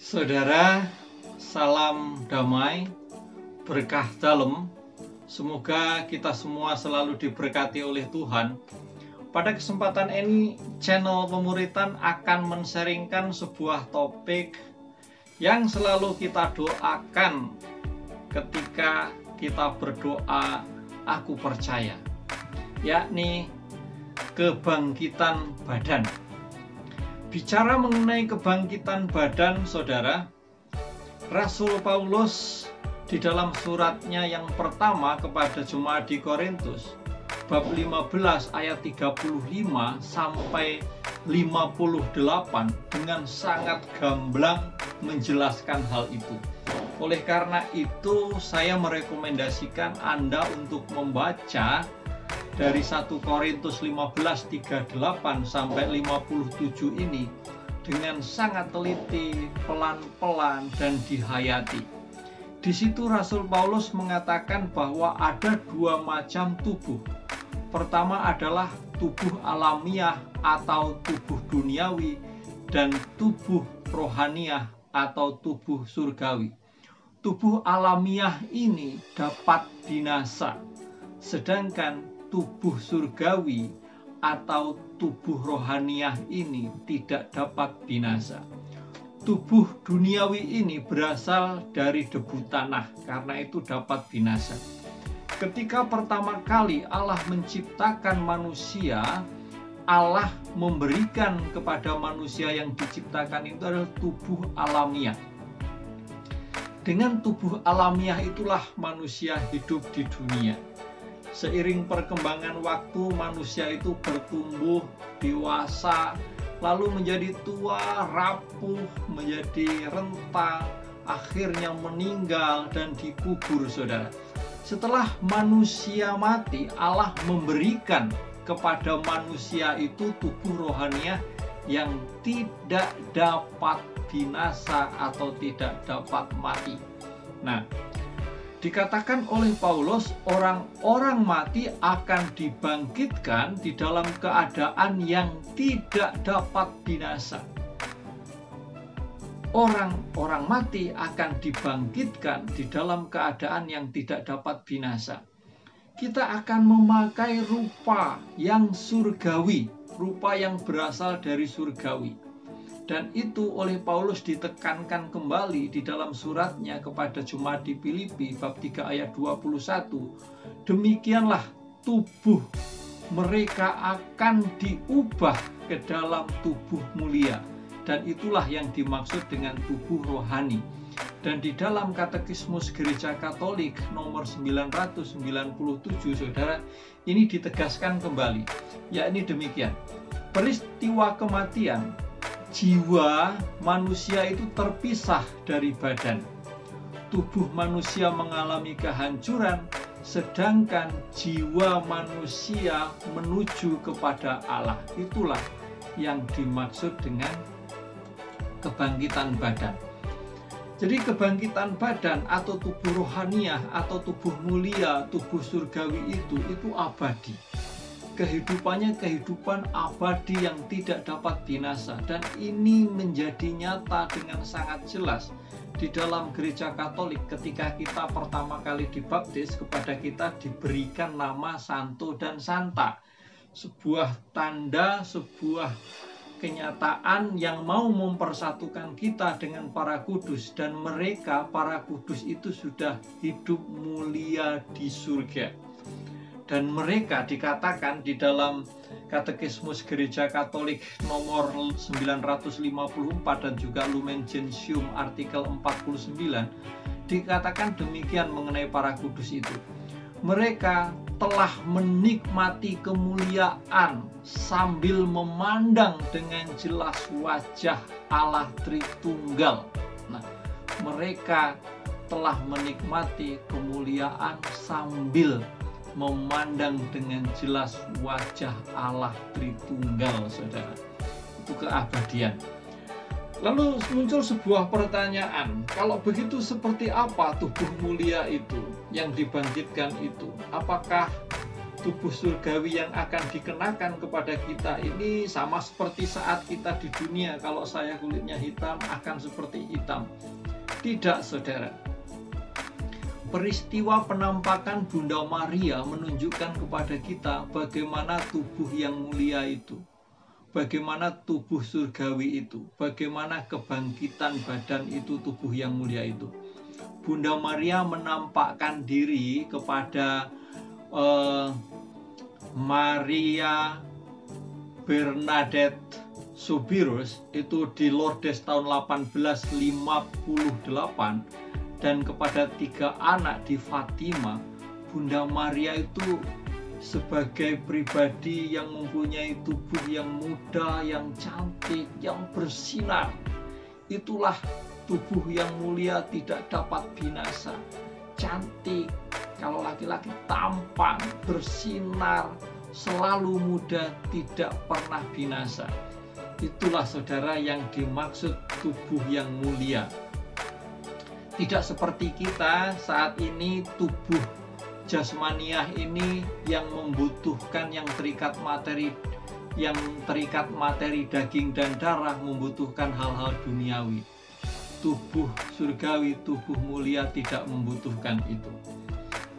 Saudara, salam damai, berkah dalem. Semoga kita semua selalu diberkati oleh Tuhan. Pada kesempatan ini, channel Pemuritan akan men-sharingkan sebuah topik yang selalu kita doakan ketika kita berdoa, aku percaya, yakni kebangkitan badan. Bicara mengenai kebangkitan badan, saudara, Rasul Paulus di dalam suratnya yang pertama kepada jemaat di Korintus, bab 15 ayat 35 sampai 58 dengan sangat gamblang menjelaskan hal itu. Oleh karena itu, saya merekomendasikan Anda untuk membaca dari 1 Korintus 15:38 sampai 57 ini dengan sangat teliti, pelan-pelan, dan dihayati. Di situ Rasul Paulus mengatakan bahwa ada dua macam tubuh. Pertama adalah tubuh alamiah atau tubuh duniawi, dan tubuh rohaniah atau tubuh surgawi. Tubuh alamiah ini dapat binasa, sedangkan tubuh surgawi atau tubuh rohaniah ini tidak dapat binasa. Tubuh duniawi ini berasal dari debu tanah, karena itu dapat binasa. Ketika pertama kali Allah menciptakan manusia, Allah memberikan kepada manusia yang diciptakan itu adalah tubuh alamiah. Dengan tubuh alamiah itulah manusia hidup di dunia. Seiring perkembangan waktu, manusia itu bertumbuh, dewasa, lalu menjadi tua, rapuh, menjadi renta, akhirnya meninggal dan dikubur, saudara. Setelah manusia mati, Allah memberikan kepada manusia itu tubuh rohaniah yang tidak dapat binasa atau tidak dapat mati. Nah, dikatakan oleh Paulus, orang-orang mati akan dibangkitkan di dalam keadaan yang tidak dapat binasa. Orang-orang mati akan dibangkitkan di dalam keadaan yang tidak dapat binasa. Kita akan memakai rupa yang surgawi, rupa yang berasal dari surgawi. Dan itu oleh Paulus ditekankan kembali di dalam suratnya kepada jemaat di Filipi bab 3 ayat 21. Demikianlah tubuh mereka akan diubah ke dalam tubuh mulia. Dan itulah yang dimaksud dengan tubuh rohani. Dan di dalam Katekismus Gereja Katolik nomor 997, saudara, ini ditegaskan kembali, yakni demikian. Peristiwa kematian, jiwa manusia itu terpisah dari badan. Tubuh manusia mengalami kehancuran, sedangkan jiwa manusia menuju kepada Allah. Itulah yang dimaksud dengan kebangkitan badan. Jadi kebangkitan badan atau tubuh rohaniah atau tubuh mulia, tubuh surgawi itu abadi. Kehidupannya kehidupan abadi yang tidak dapat binasa, dan ini menjadi nyata dengan sangat jelas di dalam Gereja Katolik. Ketika kita pertama kali dibaptis, kepada kita diberikan nama Santo dan Santa, sebuah tanda, sebuah kenyataan yang mau mempersatukan kita dengan para kudus, dan mereka para kudus itu sudah hidup mulia di surga. Dan mereka dikatakan di dalam Katekismus Gereja Katolik nomor 954 dan juga Lumen Gentium artikel 49, dikatakan demikian mengenai para kudus itu. Mereka telah menikmati kemuliaan sambil memandang dengan jelas wajah Allah Tritunggal. Nah, mereka telah menikmati kemuliaan sambil memandang dengan jelas wajah Allah Tritunggal, saudara. Itu keabadian. Lalu muncul sebuah pertanyaan, kalau begitu seperti apa tubuh mulia itu yang dibangkitkan itu? Apakah tubuh surgawi yang akan dikenakan kepada kita ini sama seperti saat kita di dunia. Kalau saya kulitnya hitam, akan seperti hitam. Tidak, saudara. Peristiwa penampakan Bunda Maria menunjukkan kepada kita bagaimana tubuh yang mulia itu, bagaimana tubuh surgawi itu, bagaimana kebangkitan badan itu, tubuh yang mulia itu. Bunda Maria menampakkan diri kepada Maria Bernadette Soubirous itu di Lourdes tahun 1858, dan kepada 3 anak di Fatima. Bunda Maria itu sebagai pribadi yang mempunyai tubuh yang muda, yang cantik, yang bersinar. Itulah tubuh yang mulia, tidak dapat binasa. Cantik, kalau laki-laki tampan, bersinar, selalu muda, tidak pernah binasa. Itulah saudara yang dimaksud tubuh yang mulia. Tidak seperti kita saat ini, tubuh jasmaniah ini yang membutuhkan, yang terikat materi daging dan darah, membutuhkan hal-hal duniawi. Tubuh surgawi, tubuh mulia tidak membutuhkan itu.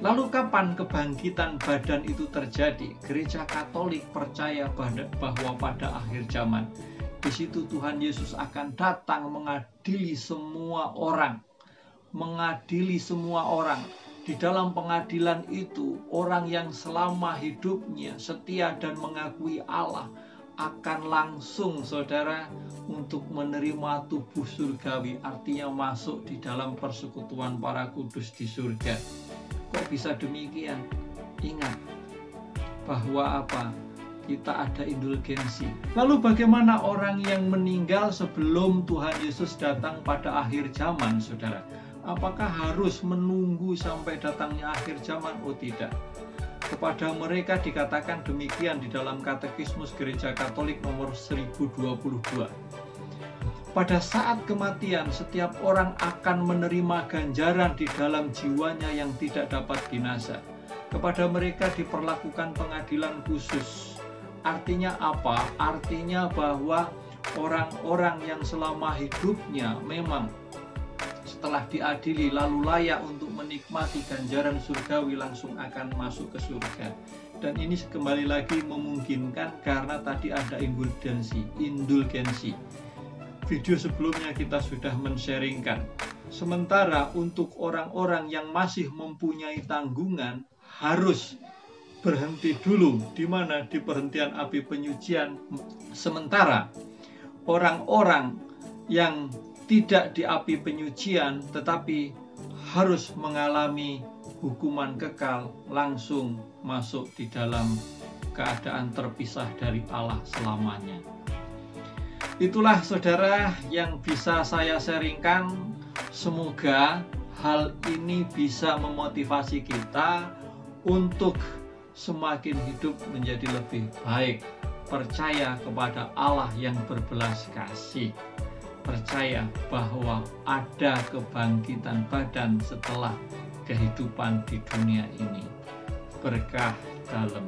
Lalu kapan kebangkitan badan itu terjadi? Gereja Katolik percaya bahwa pada akhir zaman, di situ Tuhan Yesus akan datang mengadili semua orang. Mengadili semua orang. Di dalam pengadilan itu, orang yang selama hidupnya setia dan mengakui Allah akan langsung, saudara, untuk menerima tubuh surgawi, artinya masuk di dalam persekutuan para kudus di surga. Kok bisa demikian? Ingat bahwa apa? Kita ada indulgensi. Lalu bagaimana orang yang meninggal sebelum Tuhan Yesus datang pada akhir zaman, saudara? Apakah harus menunggu sampai datangnya akhir zaman? Oh tidak. Kepada mereka dikatakan demikian di dalam Katekismus Gereja Katolik nomor 1022. Pada saat kematian, setiap orang akan menerima ganjaran di dalam jiwanya yang tidak dapat binasa. Kepada mereka diperlakukan pengadilan khusus. Artinya apa? Artinya bahwa orang-orang yang selama hidupnya memang setelah diadili lalu layak untuk menikmati ganjaran surgawi langsung akan masuk ke surga. Dan ini kembali lagi memungkinkan karena tadi ada indulgensi. Video sebelumnya kita sudah men-sharingkan. Sementara untuk orang-orang yang masih mempunyai tanggungan harus berhenti dulu, di mana di perhentian api penyucian. Sementara orang-orang yang tidak di api penyucian tetapi harus mengalami hukuman kekal, langsung masuk di dalam keadaan terpisah dari Allah selamanya. Itulah saudara yang bisa saya sharingkan. Semoga hal ini bisa memotivasi kita untuk semakin hidup menjadi lebih baik. Percaya kepada Allah yang berbelas kasih. Percaya bahwa ada kebangkitan badan setelah kehidupan di dunia ini. Berkah dalam